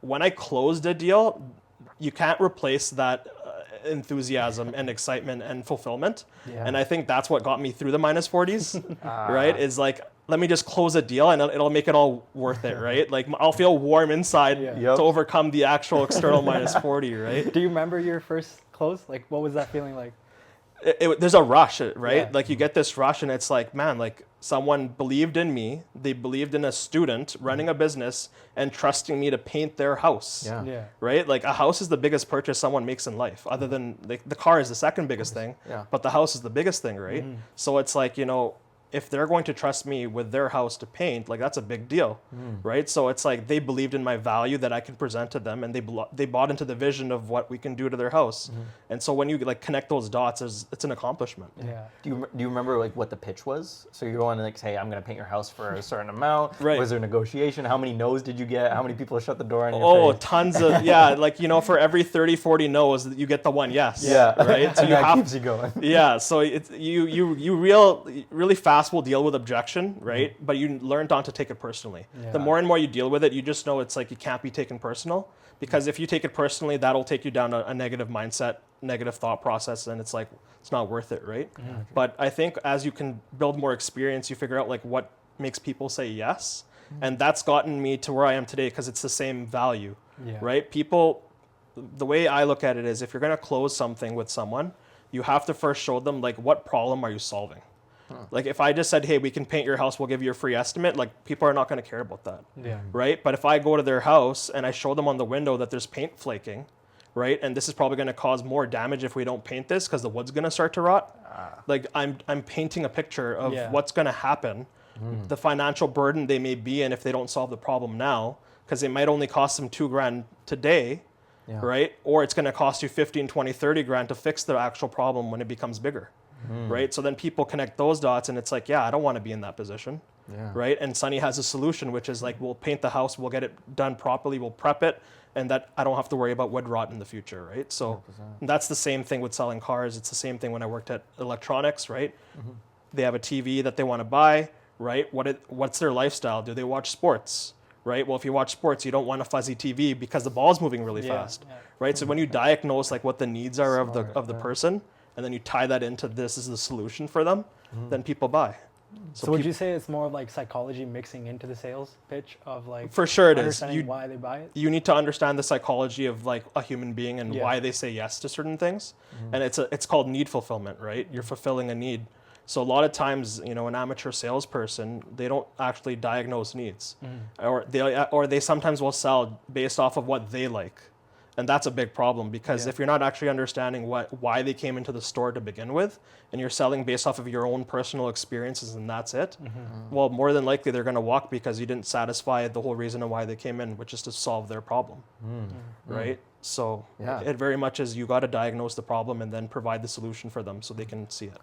when I closed a deal, you can't replace that enthusiasm and excitement and fulfillment. Yeah. And I think that's what got me through the minus 40s, right? Is like, let me just close a deal and it'll make it all worth it, right? Like I'll feel warm inside Yeah. to overcome the actual external minus 40, right? Do you remember your first close? Like, what was that feeling like? There's a rush, right? Yeah. Like you get this rush and it's like, man, like someone believed in me. They believed in a student running a business and trusting me to paint their house. Yeah. Yeah. Right? Like a house is the biggest purchase someone makes in life, other than like the car is the second biggest thing, Yeah. but the house is the biggest thing, right? So it's like, if they're going to trust me with their house to paint, like that's a big deal, right? So it's like they believed in my value that I can present to them, and they bought into the vision of what we can do to their house. And so when you like connect those dots, it's an accomplishment. Yeah. Do you remember like what the pitch was? So you're going to like say, I'm going to paint your house for a certain amount. Right. Was there negotiation? How many no's did you get? How many people shut the door on your Oh, face? tons of, yeah. Like, for every 30, 40 no's, you get the one yes. Yeah. Right? So And you that have, keeps you going. yeah. So it's, you really fast will deal with objection, right? But you learn not to take it personally. Yeah. The more and more you deal with it, you just know it's like, it can't be taken personal, because if you take it personally, that'll take you down a negative mindset, negative thought process. And it's like, it's not worth it. Right. But I think as you can build more experience, you figure out like what makes people say yes. And that's gotten me to where I am today, because it's the same value. Yeah. Right? People, the way I look at it is, if you're going to close something with someone, you have to first show them like, what problem are you solving? Like if I just said, hey, we can paint your house, we'll give you a free estimate, like people are not going to care about that. Yeah. Right? But if I go to their house and I show them on the window that there's paint flaking, right? And this is probably going to cause more damage if we don't paint this, because the wood's going to start to rot. Like I'm painting a picture of what's going to happen, the financial burden they may be in if they don't solve the problem now, because it might only cost them $2,000 today, Yeah. right? Or it's going to cost you 15, 20, 30 grand to fix the actual problem when it becomes bigger. Right? So then people connect those dots and it's like, yeah, I don't want to be in that position. Yeah. Right? And Sunny has a solution, which is like, we'll paint the house, we'll get it done properly, we'll prep it, and that I don't have to worry about wood rot in the future, right? So 100%. that's the same thing with selling cars. It's the same thing when I worked at electronics, right? They have a TV that they want to buy, right? What's their lifestyle? Do they watch sports? Right? Well, if you watch sports, you don't want a fuzzy TV because the ball's moving really fast, right? So when you diagnose like what the needs are of the person, and then you tie that into this is the solution for them, then people buy. So would you say it's more of like psychology mixing into the sales pitch of like, For sure it is. understanding why they buy it? You need to understand the psychology of like a human being and Yeah. why they say yes to certain things. And it's called need fulfillment, right? You're fulfilling a need. So a lot of times, an amateur salesperson, they don't actually diagnose needs, or they sometimes will sell based off of what they like. And that's a big problem, because if you're not actually understanding why they came into the store to begin with, and you're selling based off of your own personal experiences and that's it, well, more than likely they're going to walk because you didn't satisfy the whole reason of why they came in, which is to solve their problem, right? So Yeah. it very much is, you got to diagnose the problem and then provide the solution for them so they can see it.